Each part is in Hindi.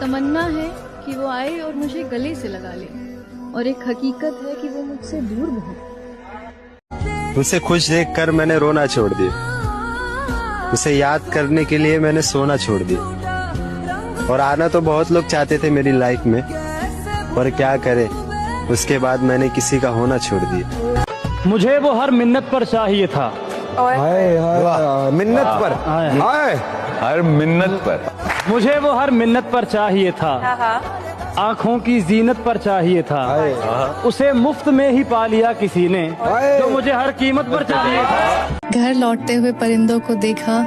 तमन्ना है कि वो आए और मुझे गले से लगा ले, और एक हकीकत है कि वो मुझसे दूर बहुत। उसे खुश देखकर मैंने रोना छोड़ दिया, उसे याद करने के लिए मैंने सोना छोड़ दिया, और आना तो बहुत लोग चाहते थे मेरी लाइफ में, पर क्या करे, उसके बाद मैंने किसी का होना छोड़ दिया। मुझे वो हर मिन्नत पर चाहिए था। हाय हाय मिन्नत पर, हाय हर मिन्नत पर, मुझे वो हर मिन्नत पर चाहिए था, आंखों की जीनत पर चाहिए था, उसे मुफ्त में ही पा लिया किसी ने, जो मुझे हर कीमत पर चाहिए था। घर लौटते हुए परिंदों को देखा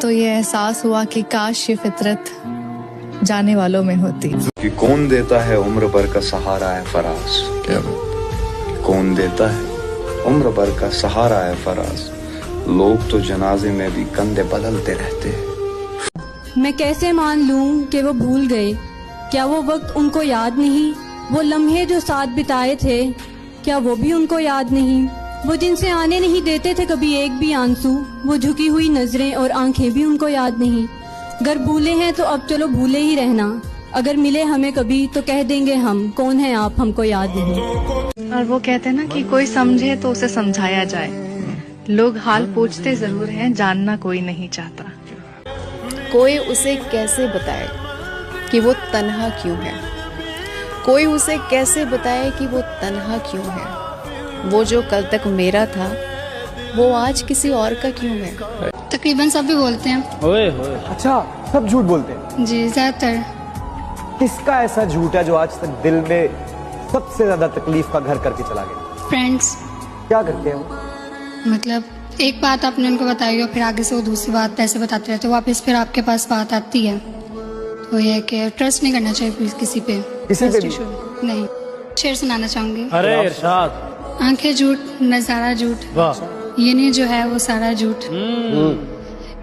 तो ये एहसास हुआ कि काश ये फितरत जाने वालों में होती। कि कौन देता है उम्र भर का सहारा है फराज, क्या कौन देता है उम्र भर का सहारा है फराज, लोग तो जनाजे में भी कंधे बदलते रहते हैं। मैं कैसे मान लूं कि वो भूल गए, क्या वो वक्त उनको याद नहीं, वो लम्हे जो साथ बिताए थे क्या वो भी उनको याद नहीं, वो जिनसे आने नहीं देते थे कभी एक भी आंसू, वो झुकी हुई नजरें और आंखें भी उनको याद नहीं। अगर भूले हैं तो अब चलो भूले ही रहना, अगर मिले हमें कभी तो कह देंगे हम, कौन है आप हमको याद नहीं। और वो कहते हैं ना कि कोई समझे तो उसे समझाया जाए, लोग हाल पूछते जरूर हैं, जानना कोई नहीं चाहता। कोई उसे कैसे बताए कि वो तन्हा क्यों है, कोई उसे कैसे बताए कि वो तन्हा क्यों है, वो जो कल तक मेरा था वो आज किसी और का क्यों है। तकरीबन सब भी बोलते हैं। ओए होए। अच्छा, सब झूठ बोलते हैं? जी ज्यादातर। किसका ऐसा झूठ है जो आज तक दिल में सबसे ज्यादा तकलीफ का घर करके चला गया? फ्रेंड्स। क्या करते हैं वो? मतलब एक बात आपने उनको बताई और फिर आगे से वो दूसरी बात ऐसे बताते रहते, वापस फिर आपके पास बात आती है, तो ये कि ट्रस्ट नहीं करना चाहिए किसी पे, किसी पे भी? नहीं। शेर सुनाना चाहूंगी। अरे इरशाद। आंखें झूठ नजारा झूठ, वाह। ये नहीं जो है वो सारा झूठ,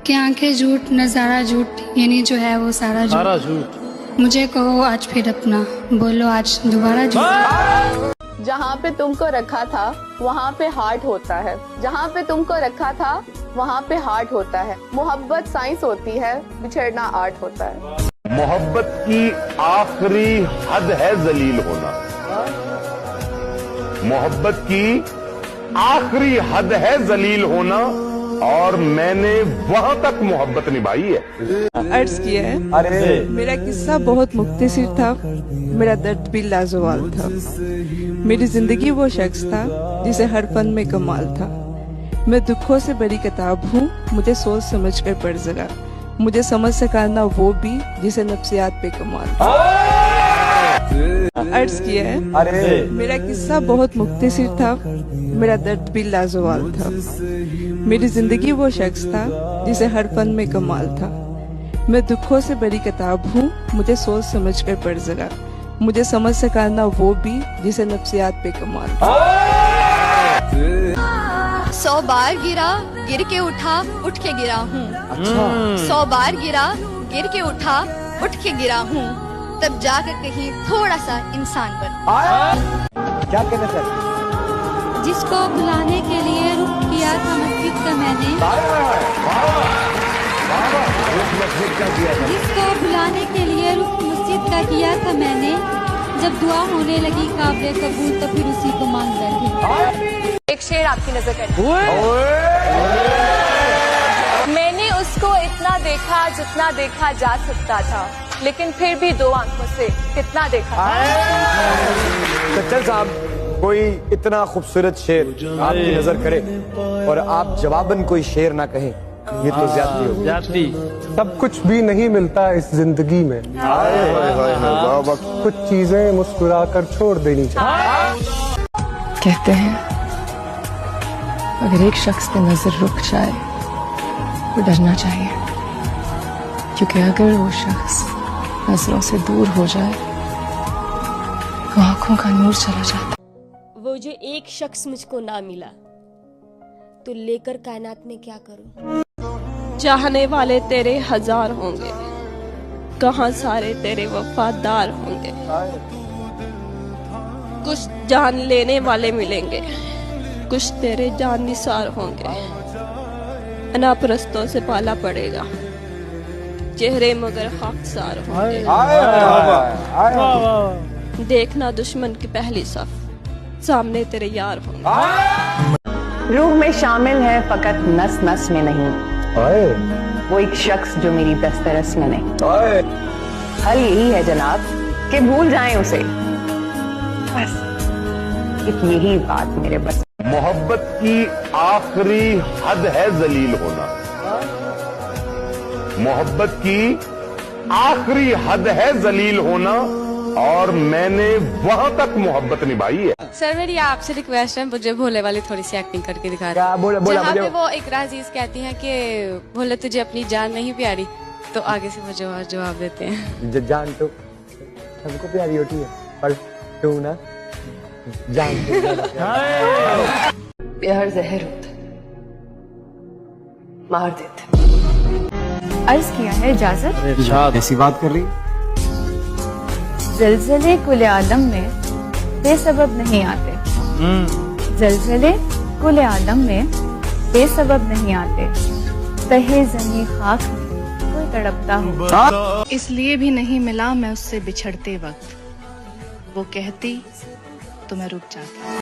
कि आंखें झूठ नजारा झूठ, ये नहीं जो है वो सारा झूठ। मुझे कहो आज फिर अपना, बोलो आज दोबारा झूठ। जहाँ पे तुमको रखा था वहाँ पे हार्ट होता है, जहाँ पे तुमको रखा था वहाँ पे हार्ट होता है। मोहब्बत साइंस होती है, बिछड़ना आर्ट होता है। मोहब्बत की आखिरी हद है जलील होना, मोहब्बत की आखिरी हद है जलील होना, और मैंने वहां तक मोहब्बत निभाई है। अर्ज किया है। अरे मेरा किस्सा बहुत मुख्तसर था, मेरा दर्द भी लाजवाल था। मेरी जिंदगी वो शख्स था जिसे हर फन में कमाल था। मैं दुखों से बड़ी किताब हूँ, मुझे सोच समझ कर पढ़ सका, मुझे समझ सका ना वो भी जिसे नफ्सियात पे कमाल था। अर्ज किया है। अरे मेरा किस्सा बहुत मुख्तसर था, मेरा दर्द भी लाजवाल था। मेरी जिंदगी वो शख्स था जिसे हर फन में कमाल था। मैं दुखों से बड़ी किताब हूँ, मुझे सोच समझ कर पढ़ सका, मुझे समझ सका ना वो भी जिसे नफ्सियात पे कमाल था। 100 बार गिरा गिर के उठा उठ के गिरा हूँ। अच्छा। 100 बार गिरा गिर के उठा उठ के गिरा हूँ, तब जाकर कहीं थोड़ा सा इंसान बन। क्या कहना चाहते? जिसको बुलाने के लिए रुख किया था मस्जिद का मैंने, जिसको बुलाने के लिए रुख मस्जिद का किया था मैंने, जब दुआ होने लगी काबिल कबूल तो फिर उसी को मांग बैठी। एक शेर आपकी नजर कर, मैंने उसको इतना देखा जितना देखा जा सकता था, लेकिन फिर भी 2 आंखों से कितना देखा। सच्चर साहब, कोई इतना खूबसूरत शेर आपकी नजर करे और आप जवाबन कोई शेर ना कहें, ये तो ज्यादती हो। जाती। सब कुछ भी नहीं मिलता इस जिंदगी में, कुछ चीजें मुस्कुराकर छोड़ देनी चाहिए। कहते हैं अगर एक शख्स पे नजर रुक जाए तो डरना चाहिए, क्योंकि अगर वो शख्स नजरों से दूर हो जाए तो आंखों का नूर चला जाता। वो जो एक शख्स मुझको ना मिला तो लेकर कायनात में क्या करूं। चाहने वाले तेरे 1000 होंगे, कहाँ सारे तेरे वफादार होंगे। कुछ जान लेने वाले मिलेंगे, कुछ तेरे जान निसार होंगे। अनापरस्तों से पाला पड़ेगा, चेहरे मगर खाकसार होंगे। देखना दुश्मन की पहली सफ, सामने तेरे यार होंगे। रूह में शामिल है फकत नस नस में नहीं, वो एक शख्स जो मेरी दस्तरस में नहीं। हल यही है जनाब कि भूल जाएं उसे, बस एक यही बात मेरे बस। मोहब्बत की आखिरी हद है जलील होना, मोहब्बत की आखिरी हद है जलील होना, और मैंने वहां तक मोहब्बत निभाई है। सर मेरी आपसे रिक्वेस्ट है, मुझे भोले वाली थोड़ी सी एक्टिंग करके दिखा क्या बोला जहाँ पे वो इकरा अजीज कहती हैं कि भोले तुझे अपनी जान नहीं प्यारी, तो आगे से वो जवाब देते हैं जान तो हमको प्यारी होती है, पर तू ना जान प्यार जहर होता मार देते। अर्ज किया है इजाजत। ऐसी बात कर रही, ज़लज़ले कुल आलम में बेसबब नहीं आते, ज़लज़ले कुल आलम में बेसबब नहीं आते, तहे ज़मीं खाक में कोई तड़पता हो। इसलिए भी नहीं मिला मैं उससे बिछड़ते वक्त, वो कहती तो मैं रुक जाती।